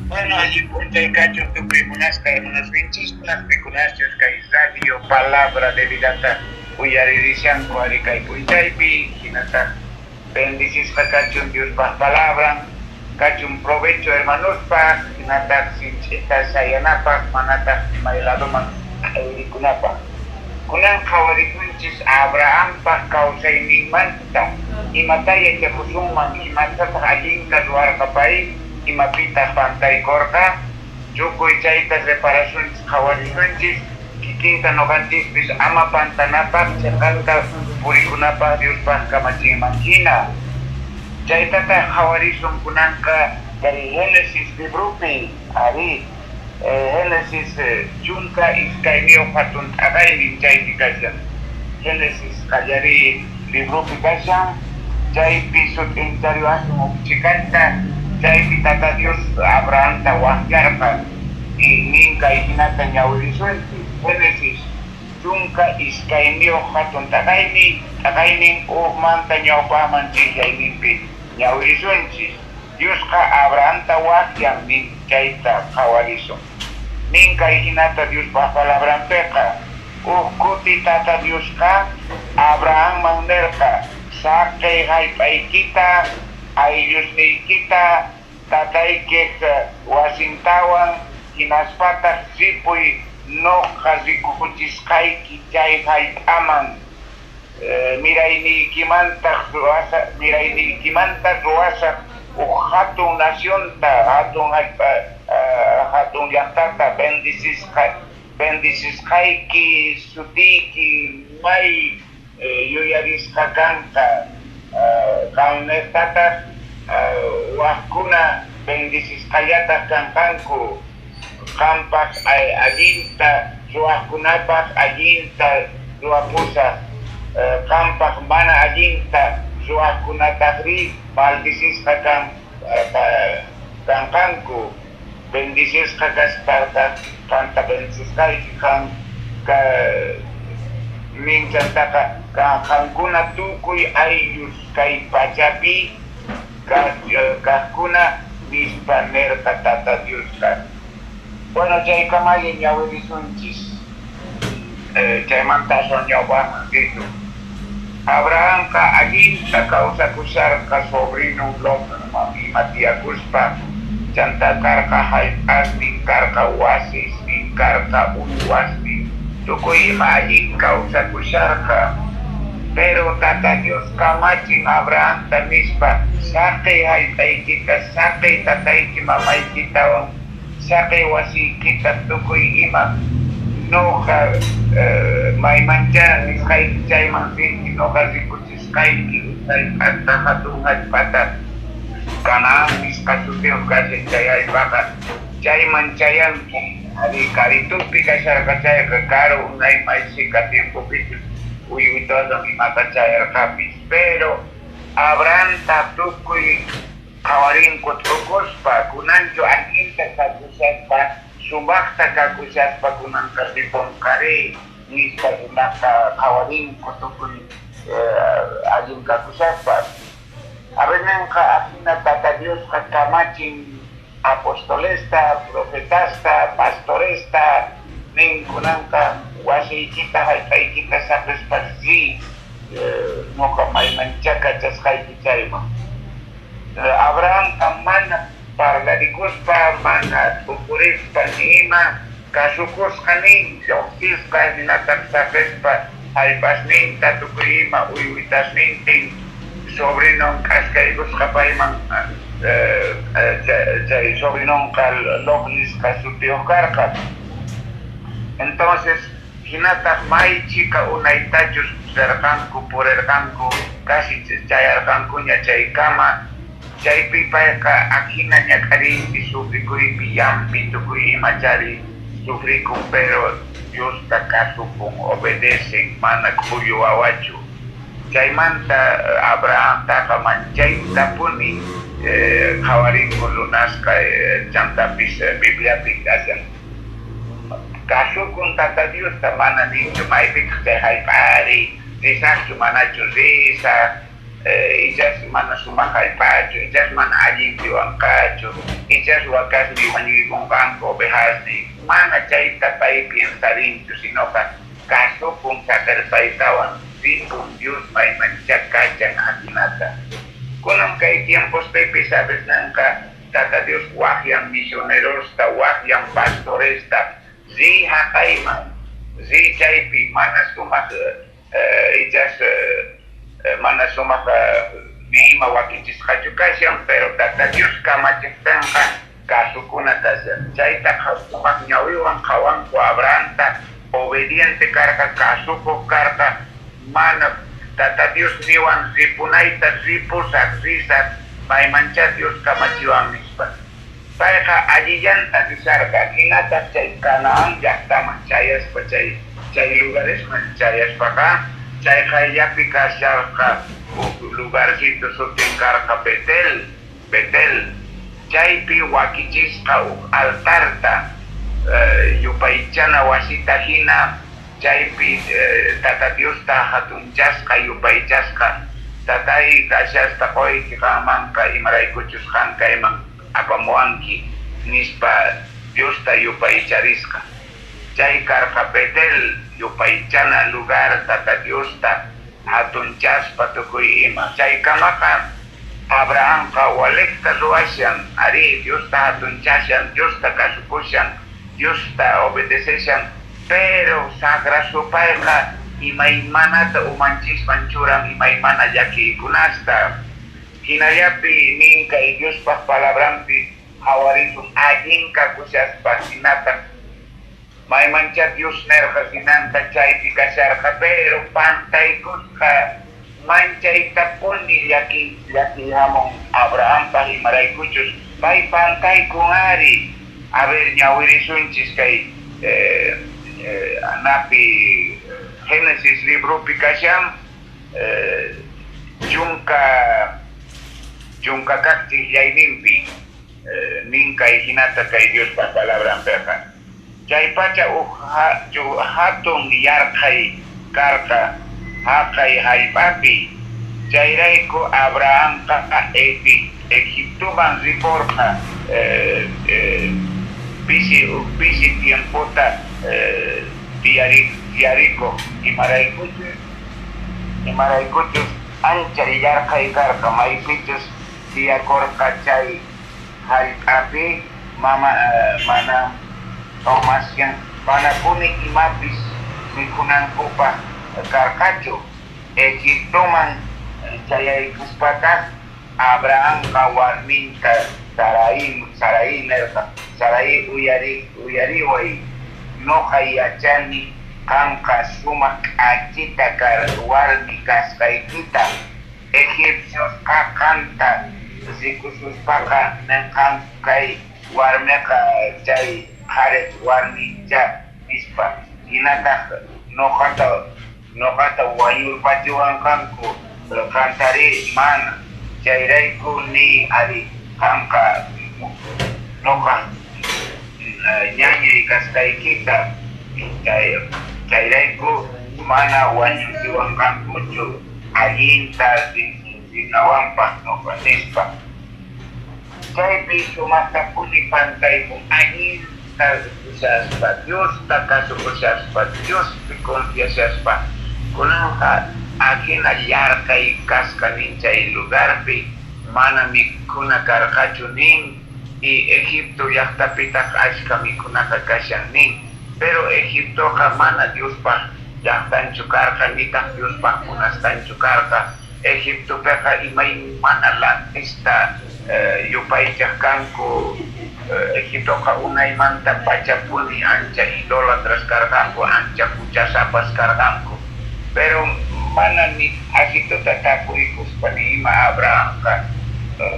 Bueno, allí punta cacho tu primunas que unos vinchis unas picunasios que radio palabra de vidata uyaridisian cuarica y puitaipi hinata bendicis cachun Dios pa palabra cachun provecho hermanos pa hinata sinchita sayanapa manata mailado man kunapa kunan kawarikunchis Abraham pa kausay ni manta imatay at kusuman imata sa aling kaluar kapay imapita pantai korka jukoy chayta reparación kawarikunchis kikinta noganchis bis ama pantanapak chakanta purikunapa Dios pa kamaching mangkina chayta ta kawarison kunanka dari Genesis librupi ari Genesis junta iskainio patun agay min chay dikasyan Genesis kajari libro pikasyan chay pisot interior asung chikanta chay pitata Dios Abraham tawakyarpa inin kay hinata nyawirisuenti Genesis junta iskainio patun tagayning manta nyawpaman chikayninpi nyawirisuenti Dios ka Abraham tawakyang nin chayta kawarison nin kay hinata Dios pa palabran peka kuti tata Dios ka Abraham mangnerka sakay hay kita ay Dios ni kita tatay kek wasintawang kinaspatak sipoy no kasikukutis kay kichay hay amang miray ni kimantak ruasa hatong nasyon ta hatong yaktata bendisis kay ki sutiki may yuyaris kakanta kaunetata wakuna bendisis kayata kangkanku kampak ay aginta suakunapak aginta suapusa kampak mana aginta suakunatagri maldisis kakang kangkanku bendisis kagasparta kanta bendisis kay kang minsan taka kangkuna tukoy ayus kay pajabi kakuna dispaner katata Dios ka bueno chay kamayin yawirisunchis chay mantason yawa gitu Abraham ka agin sa kausakusar ka sobrino log mami matiakuspa canta karka haipas ning karka wasis ning karka uwas ning tukoy imaging kausakusar ka pero tata Dios kamaching Abraham tanispa sakay haitay kita sakay tatay kimamay kita sakay wasi kita tukoy ima no ka may mancha kay chay mansin no ka sikutis kay kay at hatungad patat kana iskasutil kasi chay ay baka chay manchayan hari karitupi kasar kacay kakaro unay may sikatin pupit uyuito ang imata chay kapis pero Abraham tatukoy kawarin kutukos pa kunanjo ang inta sa kusat pa sumakta ka kusat pa kunang kasipong kare ni sa kawarin kutukon aging ka kusat pa arin ang kaakina tata Dios kakamaching apostolesta, profetasta, pastoresta ning kunang ka wasi kita hay kita sa respalsi no kamay manchaka jas kay kichay mo Abraham kamana para dikos pa mana tukuris panima kasukos kaning joktis kay ninatang sa pa ay pasning tatukuima uyuitas ninting sobre nung kaskaigos kapay mang sobre nung kalognis kasutio karkat entonces hinatak may chika unay tachos serkanku purerkanku kasi chayarkanku nya chay kama chay pipay ka akina nya kari isufri ko ipiyam pinto ko imachari sufri ko pero Dios takasupong obedecing mana kuyo awachu chay manta Abraham takamanchay tapuni kawarin ko lunas kay chantapis Biblia pigdasan kaso kung tata Dios tamana ninyo maibig kay hay pari Risa, sumana Risa, ijas mana sumakay pacho, ijas mana ajing diwang kacho, ijas wakas ni manigong kangko behas ni mana chay tapay piensarin tu sinoka kaso kung sa terpaitawan sipong Diyos may manchak kacang atinata. Kunang kay tiempos pepe sabes na ka tata Diyos wahyang misioneros ta wahyang pastores ta zi hakayman zi chaypi mana sumak ijas mana sumak ni mawakichis kachukasyang pero tata Diyos kamachiktan ka kasukuna tasyan chay takasumak nyawiwang kawang ko abranta obediente karka kasuko karka mana tata Dios niwan zipunay ta zipusak zisat may mancha Dios kamachiwang nispan paika ajiyan ta disarka kinata chay kanaan yakta manchayas pa chay lugares manchayas pa ka chay kayapi kasyarka lugar situ suting karka Betel chay pi wakichis ka altarta yupaychana wasita hina chaypi tata Dios ta hatunchas ka yupaychas ka tatay kasyas ta koy kikaman ka imaray kuchus kan ka imang apamuangki nispa Dios ta yupaycharis ka chay karka Betel yupaychana lugar tata Dios ta hatunchas patukoy ima chay kamaka Abraham ka walek ta luasyan ari Dios ta hatunchasyan Dios ta kasupusyan Dios ta obedesesyan pero sagra supaya imaymana ta umanchis mancurang imaymana yaki kunasta hinayapi ning kay Dios pa palabrampi hawarisun aging kakusyas pasinata may mancha Dios ner kasinanta chay pikasar ka pero pantay kus ka manchay tapon ni yaki hamong Abraham pa himaray kuchus may pantay kungari aber nyawirisunchis kay napi Genesis libro pikasyam jungka kakti yay mimpi ningkay hinata kay Dios pa palabra perka chay pacha hatong yarkay karka hakay haypapi chay rayko Abraham ka Egipto man riporka bisi tiempo ta diariko imaray kuchus anchari yarkay karka may pichus diakor kachay halkapi mana Thomas yang mana kunik imapis mikunang kupa karkacho Egipto man chay kuspatas Abraham kawarminta sarai uyari wai no hayachani kamka sumak acita kar warmi kaskai kita Egipcios kakanta zikusus paka nengkamkai warmeka cai haret warmi ja ispa inata no kata wayur pajuang kanku kantari mana cairaiku ni ari kamka noka nyanyi kastai kita cairaiku mana wanyu jiwang kankucu alinta dinawampa noka nispa caipi sumata puni pantai kung alinta usaspa Dios takasuusaspa Dios pikonfiasaspa kunang ka akin ayar kay kaskanin lugar pi mana mikuna karkachunin i Egipto yakta pitak as kami kuna kakasyan ning pero Egipto ka mana Dios pa yaktan cukar ka nitak Dios pa kunastan cukar ka Egipto pa ka imay mana lantista yupay jakangko Egipto ka unay manta pachapuni ancha idolatras karkangko ancha kuchasapas karkangko pero mana ni asito tatapuikus panima Abraham ka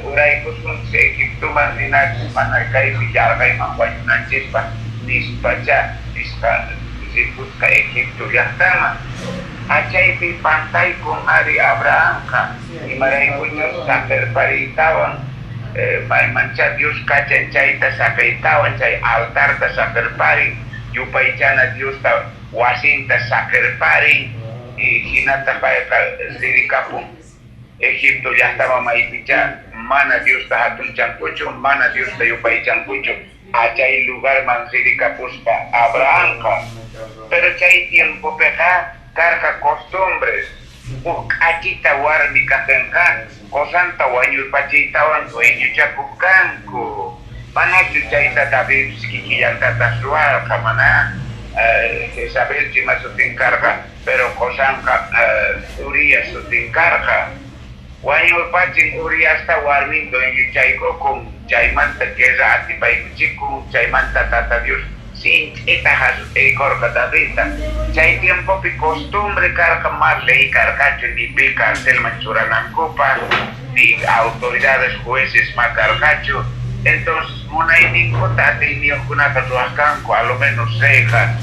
uray kusun sa Egipto man dinag mana kay bijar kay mangwayunan chispa nispacha niska zipus ka Egipto yaktama achay pi pantay kung hari Abraham ka imaray kunyos sa perparitawan may mancha Diyos kachay chay ta sa kaitawan chay altar ta sa perpari yupay na Diyos ta wasin ta sa perpari hinata pa sirikapong Egipto ya estaba maipicha, mana Dios tahatun chancucho, mana Dios tayupay chancucho, achay lugar mansirika puspa Abraham ka. Pero chay tiempo peja, carga costumbres, achita warmi kajenka, kosanta wanyur pachitawan dueño chakukanku. Panachu chayta David skikiyanta tasual kamana, Isabel chima sutin carga, pero kosanka Urias sutin carga. Wanyur pachin Urias ta warmin dueño chayko kung chaymanta kesa atipay kuchikung chaymanta tata Dios. Sin etajas corca Davidta. Chay tiempo pi costumbre carga más ley cargacho ni pi carcel manchuranan copa ni autoridades jueces más cargacho. Entonces munainin kota ni kuna katuakanko a lo menos seja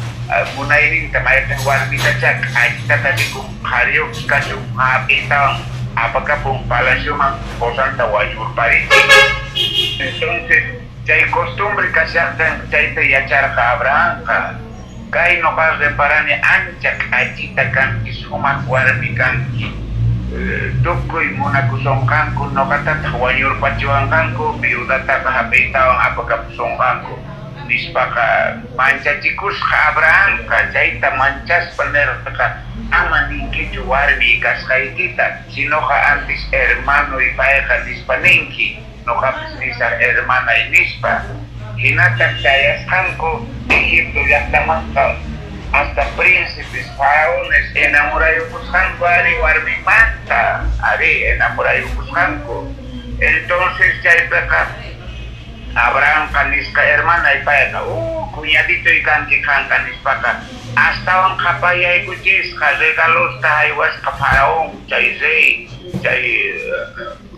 munainin tamayten warmita chak ayta tadi kung hario kacho habita apakah pung palasyo mang posanta wajur pariti. Entonces chay costumbre kasyakan chay tayachar ka Abraham ka kay no kas reparani anchak achita kanki sumak warmi kanki tukoy muna kusongkanko no katat wanyur pachuangkanko biudata kahapitawang apaka pusongkanko nispaka mancha chikus ka Abraham ka chay ta manchas paner ka ama ninki warmi kas kay kita sino ka antis hermano ipae ka nispaningki no kapis nisa hermana inispa hinatak dayas kanko Egipto yaktamangka hasta príncipes, faraones enamorayo buscanco ari warmi manta ari enamorayo buscanco. Entonces ya peca Abraham kanisca hermana ipaeka cuñadito ikan kanispaka hasta wan kapaya ikuchis regalos tahaywas ka faraon chay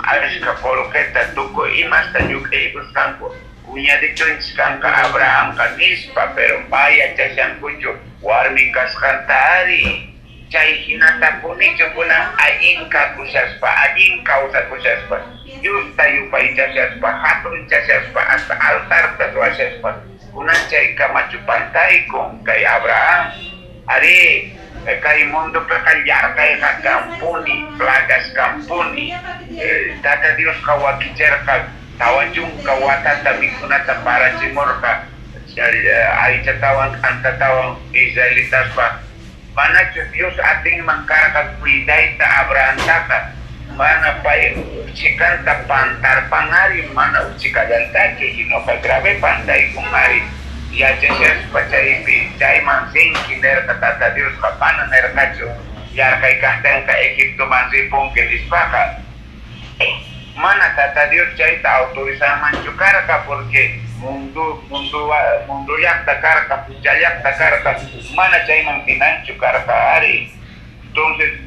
Ariska polketa tuko imasta yuk buscanco cuñadito inskanka Abraham kanispa pero vaya chasyan kucho warmi kaskantari chay hinata punicho puna ayinka kusaspa ayinka usa kusaspa justa yupay chasaspa hatun chasaspa hasta altar tatuasaspa kunan chay kamachu pantay kong kay Abraham ari kay mundo pekalyar kay kakampuni plagas kampuni tata Dios kawakicer ka tawajung kawatata mikunata para cimorka ay tatawang antatawang Israelitas pa mana Dios ating mangkaraka kuiday ta Abraham taka mana pay ucikan ta pantar pangari mana ucikadan take hino ka grabe panday kumari ya jesas pacay chay mansing kinder katata Dios kapana nerkacho yar kay kahten ka Egipto mansipong kilispaka mana tata Dios chay ta autoriza manchukarka porque mundo yakta karka pucha yakta karka mana chay mantinanchu karka ari. Entonces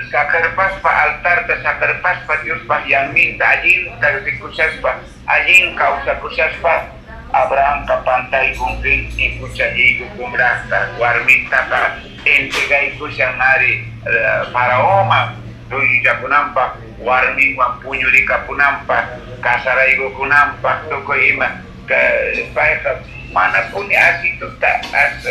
sakarpas pa altar ta sakarpas pa Dios pa yang minta allin ta sikusaspa allin kausa kusaspa Abraham ka pantay kungkin ikucha higo kumrasta warminta ka entegay kusang ari paraoma doy jakunampa warmi wampunyo di kapunampa kasaraigo kunampa toko ima paeka mana puni asito ta as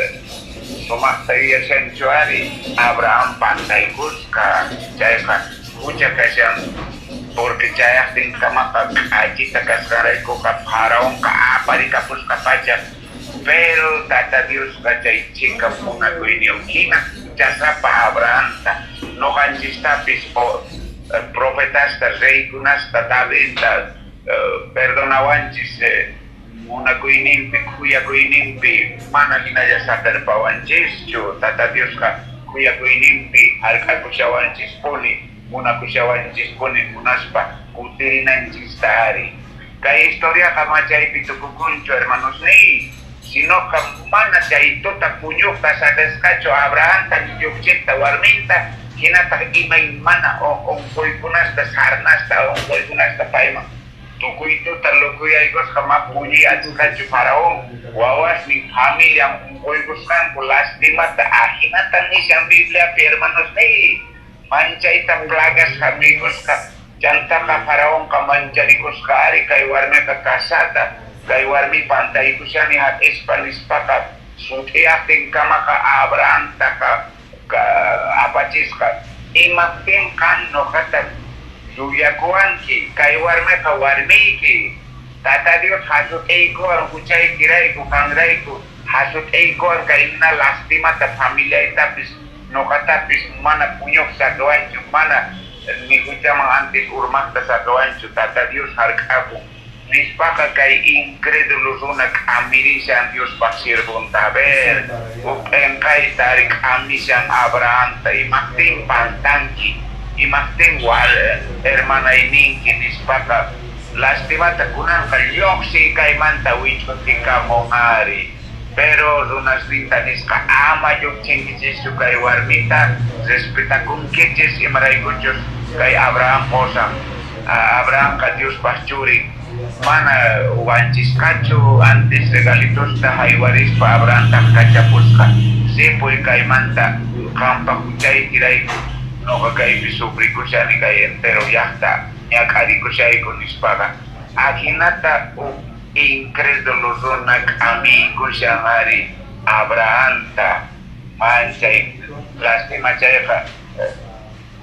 sumaktaria sensuari Abraham pantai kuska jayaka kucha kasyang porque jaya ting kamaka ajita kasaraigo kaparaong kaapari kapus kapajak pero tata Dios kacay chika puna kuini ukina jasa pa Abraham ta no kanchista pispo profetas ta rey kunas ta David ta perdonawanchis una kuinimpi kuya kuinimpi mana hinaya sakar pawanchis chu tata Dios ka kuya kuinimpi alka kusyawanchis puni muna kusyawanchis puni munaspa kutirinanchis tahari kay historia kamachay pitukukuncho hermanos ni sino mana chay tota punyok ta sakaskacho Abraham ta yukchik ta warminta hinata imay mana o ongkoy kunas ta sarnas ta ongkoy kunas ta paimang tukoy ito talukoy ay kos kamapuji at kacho faraong wawas ni hamil yang ongkoy kuskan kulas dimat ta ahinatan ni siyang Biblia hermanos ni manchay ta plagas amigos ka janta ka faraong ka manjari kuskari kay warme ka kasata kay warmi pantay ko siya ni hat espanispa ka suti ating kamaka Abraham ta ka apachis ka imating kan no kata yuyakuanki kay warmiqa warmiyki Tata Dios hasut'aykuwan huchaykirayku kanrayku hasut'aykuwan kayhina lastimata familiaytapis ñuqatapis mana puñuq saqawanchu mana ni huchaman antes urmaqta saqawanchu Tata Dios hark'akun nispaqa kay incrédulo runa k'amirishan Diospaq sirvunta ver up'inqayta ari k'amishan Abrahamta imaqtin pantanki imaqtin hermanayninki nispaqa lastimata kunanqa lluqsi kaymanta wich'utikamungari pero runasninta nisqa ama lluqchinkichischu kay warmita respetakunkichis imaraykuchus kay Abraham qosan Abrahamqa Diospaq churi mana wanchisqachu antes regalitusta haywarispa Abrahamta kachapusqa sipuy kaymanta qampa huchaytirayku noqa kaypi sufrikushani kay entero llaqta ñak'arikushayku nispaqa ahinata incrédulo runa k'amikushan ari Abrahamta manchay lastima chayqa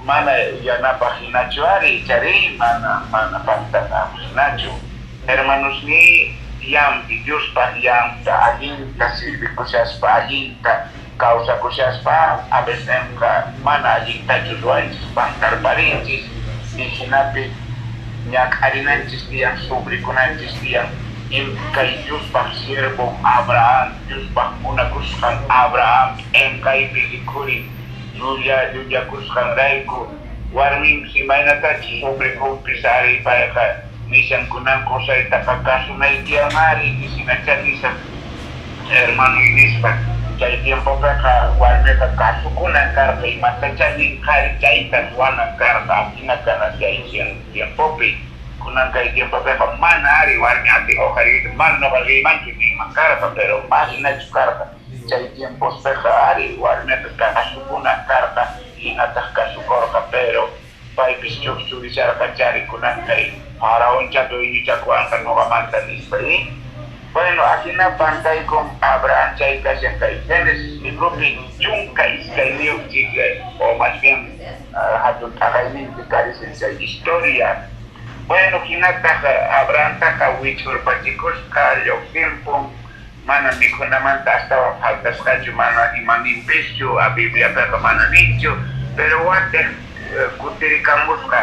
mana yanapaq hinachu ari chari mana pantanaqa hinachu hermanosni yampi Diospaq yamta allinta sirvikushaspa allinta kawsakushaspa a vecenqa mana allintachu ruwanchis pantarparinchis hinapi ñak'arinanchis tiyan sufrikunanchis tiyan kay Diospaq siervo Abraham Diospaq munakusqan Abraham kaypi rikhurin llullakusqanrayku warminsi imaynatachi sufrikupis ari payqa nishankunan qusaytaqa kasunaytiyan ari nisinachanisan hermano nispa chay tiempopiqa warmiqa kasukunan karqa imatachanin qhari chayta ruwanan karqa akinakana chay tiempopi kunan kay tiempopiqa mana ari warmi atin oqariyta mana noqariymanchu niman karqa pero mahinachu karqa chay tiempospiqa ari warmiqa kasukunan karqa hinataq kasukurqa pero paypis chukchurisharqa chari kunan kay Faraonchato ichakuanqa noqamanta nispa Bueno, aquí na pantay con Abraham chaykas en kay Génesis libropi chunka iskayniw chikay o más bien hatun takayninti karisen sa historia. Bueno, kinataq Abraham taka wichurpachikusqa lluqsinpun mana mikhunamanta hasta faltasqachu mana imanimpischu a Bibliapiqa mana ninchu pero wate kutirikamusqa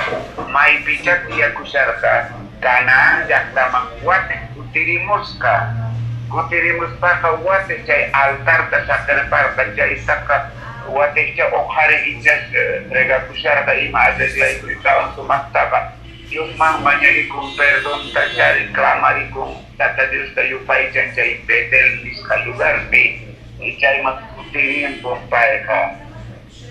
maypicha tiyakusharqa Canaán llaqtaman wate kutirimuspaqa wate chay altarta sacriparqa chaytaqa watejcha oqhari ichas regakusharqa ima arreglaykutawan sumaqtaqa Diosman mañarikun perdonta chari clamarikun Tata Diosta yupaychan chay Betel nisqa lugarpi chayman kutirimpun payqa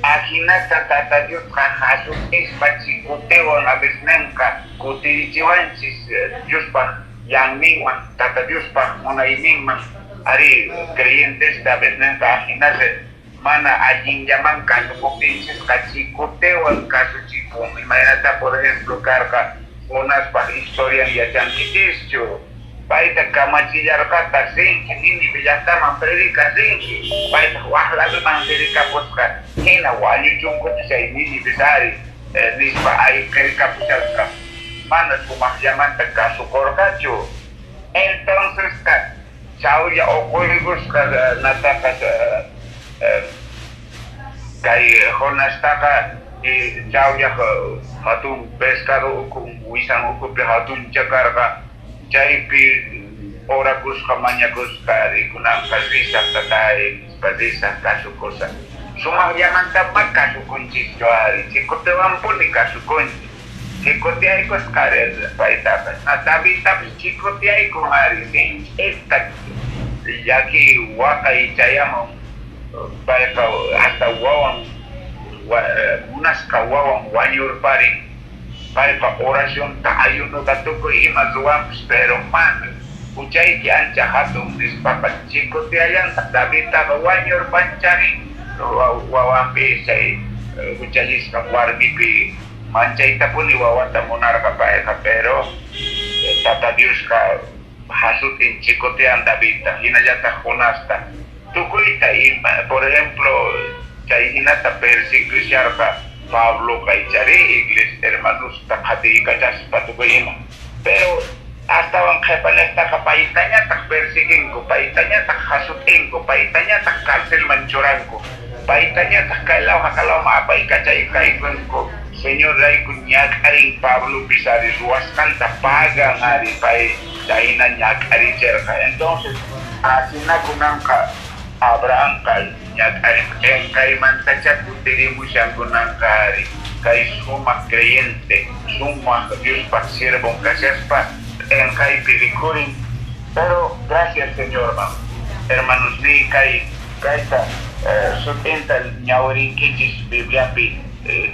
ahinata Tata Diosqa hasut'ispa chikutewan abisnenqa kutirichiwanchis Diospaq yanninwan Tata Diospaq munayninman ari creyentes a veces ahinase mana allinllaman kasupuptinchis chikutewan kasuchikun imaynata por ejemplo karqa unaspaq historian yachankitischu payta kamachillarqata sinki nini llaqtaman predicasinki payta waqlapiman predicapusqa hina wañuchunkuchis chay ninipi ari nispa ay predicapusharqa mana sumaqllamanta kasukurqachu entonces chawlla uqurigusqa nataqas kay Jonastaqa chawlla hatun pescado ukun wisan ukupi hatun chakarqa chaypi orakusqa mañakusqa rikunanqa risaq tatay risaq kasukursa sumaqllamanta kasukunchikchu ari chikutewanpuni kasukunchik chikuteaykus qari paytapas natapitapis chikuteaykun ari sin esta yaki waqay chayamun payqa hasta wawan munasqa wawan wañurparin payqa oracionta ayunuta tukuy ima ruwanpis pero mana huchayki ancha hatun nispaqa chikuteallanta tapitaqa wañurpancharin wawanpi chay huchallisqa warmipi manchaytapuni wawanta munarqa payqa pero Tata Diosqa hasutin chikutean Davidta hinallataq Jonasta tukuyta ima por ejemplo chay hinata persiguisharqa Pablo Kaichari, iglesia hermanos takati kachas patukoyima. Pero hasta van kepanesta kapaitanya tak bersikin ko, paitanya tak hasutin ko, paitanya tak karcel manchuran ko, paitanya tak kalau maapay kachay kaikon ko. Señor Ray kunyak aring Pablo Pisari ruaskan tapaga ngari pay dainan nyak ari cerca. Entonces, así na kunang ka Abraham kay nyak aring kay mantachat utirimu siyang kunang kari kay suma creyente, suma Dios pa sirvong gracias pa en kay pilikurin. Pero gracias Señor hermanos ni kay ta sutental nyawaring kichis Biblia pi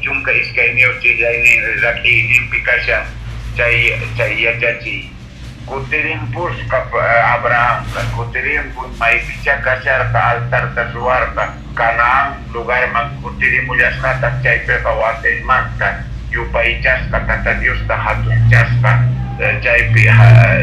Jungka iskay niyo siya ini laki limpikasya chay yajaji kutirin pus ka Abraham kutirin pun may picha kasyar ka altar ka suwar ka kanang lugar mag kutirin mo yas ka tak chay pekawate magka yupay jas ka tata Dios ta hatun jas ka chay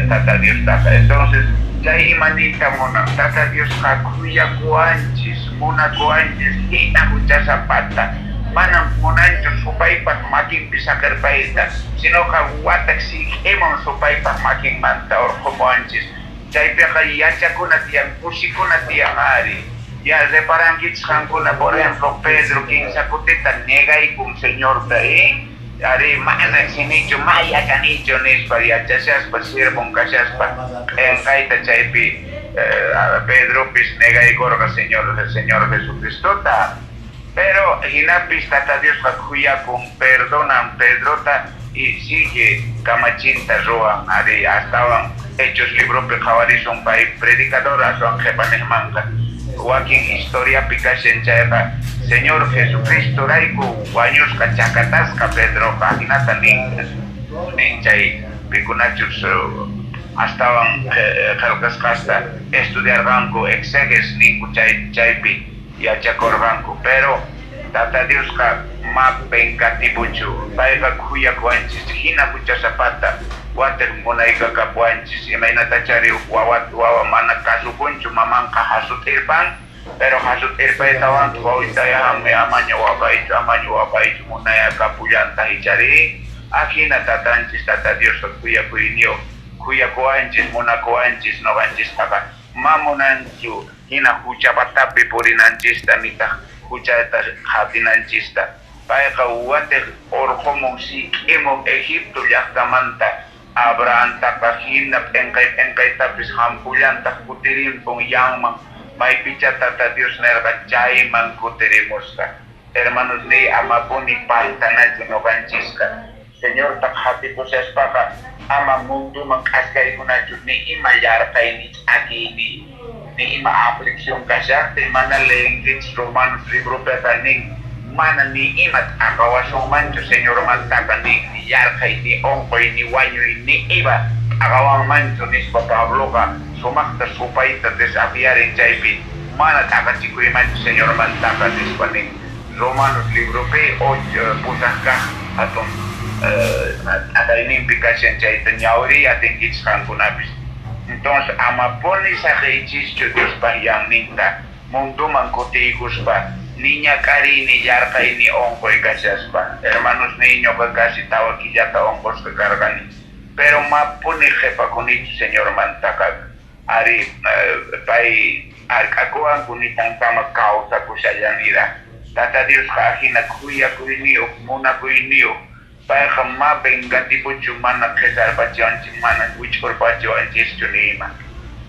tata Dios ta entonces chay imanita mo na tata Dios ka kuya kuanchis muna kuanchis hina kucha sapata manang munancho supay pak making bisa kerbaita sino kawatak si emon supay pak making manta or komoanchis chay peka yacha ko na tiyang pusi ko na tiyang hari ya reparan kitsang ko na por ejemplo Pedro kinsa kutitan negay kung Señor tae ari mana sinicho maya kanicho nis pariacha siyas pasirmong kasyas pa kaita chay pi Pedro pis negay ko ka Señor Jesucristo ta. Pero hinapis tata Dios kakuya kung perdonan Pedrota y sigue kamachinta roa ari hasta hechos libro pekawari son pai predicadora son jepanehmanka waking historia pikasen chayka Señor Jesucristo raiku wanyus kachakatas ka Pedro ka hinata ning chay pikunachus hasta kalkas kasta estudiar banco exeges ning chaypi ya chakorbanku pero tata Dios ka mapenka tibuchu baika kuya kuanchis hina kucha zapata water munay ka kapuanchis imay natachari wawa mana kasukunchu mamang kahasut irpan pero hasut irpa itawan tuwa itaya hame amanya wabaitu munay kapuyan tahichari akina tatanchis tata Dios kuya kuanchis muna kuanchis no ganchis taka mamunanchu hina hucha patapi purinanchista nita hucha hatinanchista paika uwate orkomong si imong Egipto yaktamanta Abraham takahinap engkay tapis hampulan takutirim pong yang may picha tata Dios nerkachay mang kutirimuska hermanos ni ama po ni pahitana junoganchiska Señor takhati po sa espaka ama mundo magkaskay ko na ni imayar kay ni agini ni ima-aplikasyon kasya ti mana language Romanos libro petaning mana ni imat akawasong mancho Señor mantakaning ni yarkay ni ongkoy ni wanyoy ni iba akawang mancho ni Pablo ka sumakta supay ta desafiarin chaypi mana takachikoy mancho Señor mantakaning paning Romanos libro pe 8 pusah ka atong ada ini implicación chaita nyauri ating kitskan kunabis entonces amaponi sa kaichis Dios pa yang ninta mundo mangkotigus pa niña kari ni yarka ini ongkoy kasyas pa hermanos niño kagasi tawa kijata ongkos kakargani pero maponi jepa kunito Señor mantakag ari pay arkakuan kunitang tama kausa kusayan ira tata Dios kahina kuya kuinio muna kuinio Paya kama benga tipo cuma na kesar bajuan cuma which for bajuan cis cunima.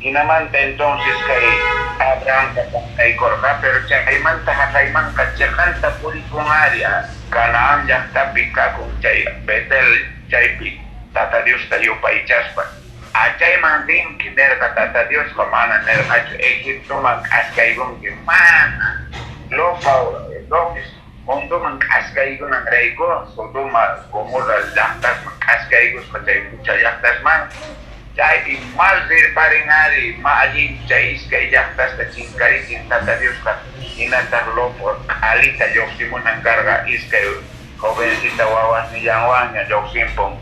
Inaman entonces kay Abraham kay korka pero chay man tahatay man katyakan tapuri kong area kanaan yakta pika kung chay betel chay pi tata Dios tayo pa ichaspa. Achay man din kiner ka tata Dios kamana ner kacho Egipto man kaskay kong mana lopaw lopis mundo mengkaskay ko ng rey ko soto kumula yaktas mengkaskay ko sa chay pucha yaktas man chay imal dir paringari maajin chay iskay yaktas na chingkari kintata Dios ka inatarlo por alita yoksimo ng karga iskay jovencita wawas ni yangwanya yoksimpong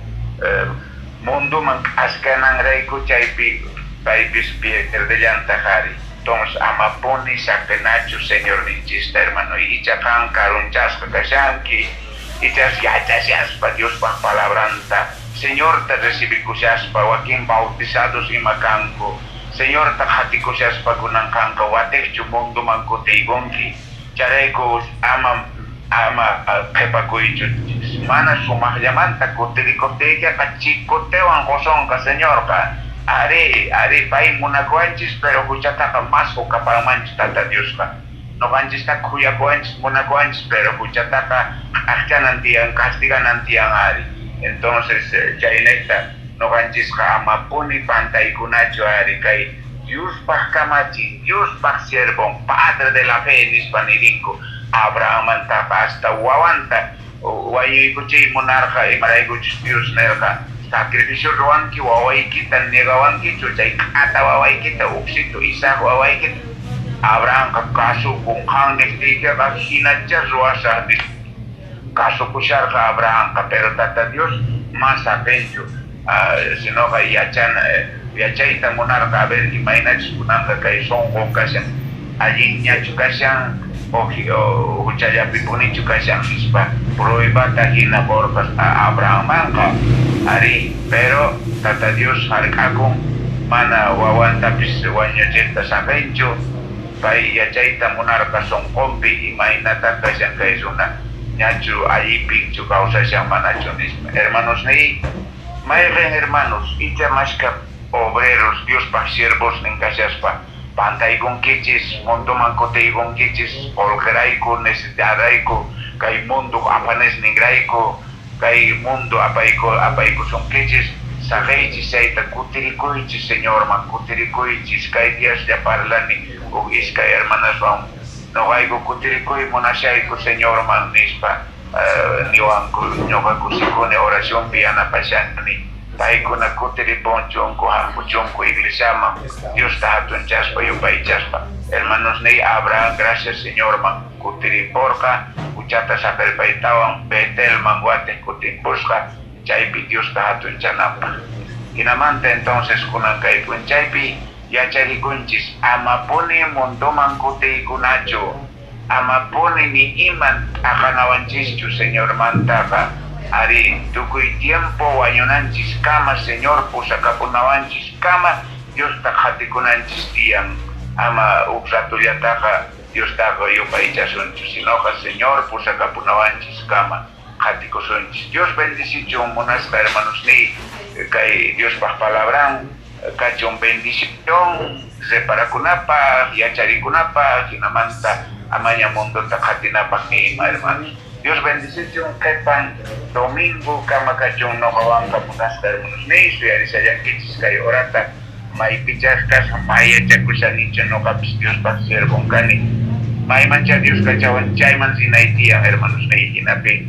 mundo mengkaskay ng rey ko chay pipis Peter de Yantakari entonces amaponi sa penacho Señor ninchista hermano y ichakan karunchas kakasyanki y te aspa Dios pa palabranta. Señor, te recibikusyaspa wakin bautizados imakanko. Señor, ta hatikusyaspa kunangkanka watek mundo mangkuteigonki. Chareko ama kepakuichu mana sumahyamanta kutirikoteka kachikotewan kosong ka Señor ka. Are pai munakuanchis pero huchataka mas kapamanchis tata Dios ka. No kanchis ta kuyakuanchis munakuanchis pero huchataka nantiang castiga nantiang ari. Entonces chaineta no kanchis ka amapuni pantay kunacho ari kay Dios pa kamachi, Dios pa siervon, Padre de la fe nispanirico. Abraham antapa hasta wawanta wayu ikuchi monarca y para ikuchi Dios nerka sacrificio ruanki wawai kita negawanki chuchay kata wawai kita uksito Isaac wawai kita Abraham kasu kung hang niftika hinachas ruasa kasu kusyar ka Abraham ka pero tata Dios masa pencho sino ka yachayta monarca a ver imainach kunanga kay songkong kasyan ayinya chukasyan o huchaya pipuni chukasyan ispa proiba tahina borkas Abraham angka ari pero tata Dios harikakong mana wawanta pis wanyo jeta sa bencho kay yachaita monarca songkompi imaina tata siyang kay suna nyachu ayiping chukausa siyang manachonismo hermanos ni mayroon hermanos itamasca obreros Dios pa siervos ningkasyaspa pantay kong kichis, mundo mangkotay kong kichis, olkeray ko, nesidaray ko, kay mundo apanes ningray ko, kay mundo apay ko song kichis, sa kay chisay tagkutirikoy chis, Señor, magkutirikoy chis, kay Dios de parlani, kung is kay hermanas wang, no kay ko kutirikoy mo na siya ko, Señor, magnispa, niwang ko, nyo kakusiko ni orasyon, piyana pa siya ni, tayo ko nagkutiripon chong ko hampo chong ko iglesia man Dios tahatun chaspa yung bay chaspa hermanos ni Abraham gracias Señor man kutiripor ka kuchata sa perpaitawang Betel mangwate kutimpos ka chaypi Dios tahatun chanapa kinamanta entonces kunang kay pun chaypi yachari kunchis amapuni mundo man kuti kunacho amapuni ni iman akanawanchis chu Señor mantaka ari tukuy tiempo wanyonanchis kama Señor pusakapunawanchis kama Dios takhatikunanchistiang ama uksatuyataka Dios tako yupaichasunchis sinoka Señor pusakapunawanchis kama hatikusunchis Dios bendicicho monasta hermanos ni kay Dios palabran kachong bendición separakunapa yacharikunapa kinamanta amanya mundo takhatinapak ni hermanos Dios bendición kepan domingo kama kachong no kawang kapunas terminus ni suyari sayang kichis kayo orata may pichas ka sa maya chakusan nicho no kapis Dios pagsirvong kani may mancha Dios kachawan chay man sinaitiyang hermanos na ikinapi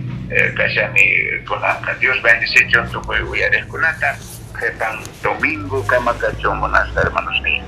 kasya ni kunaka Dios bendición tukoy uyares kunata kepan domingo kama kachong monas hermanos ni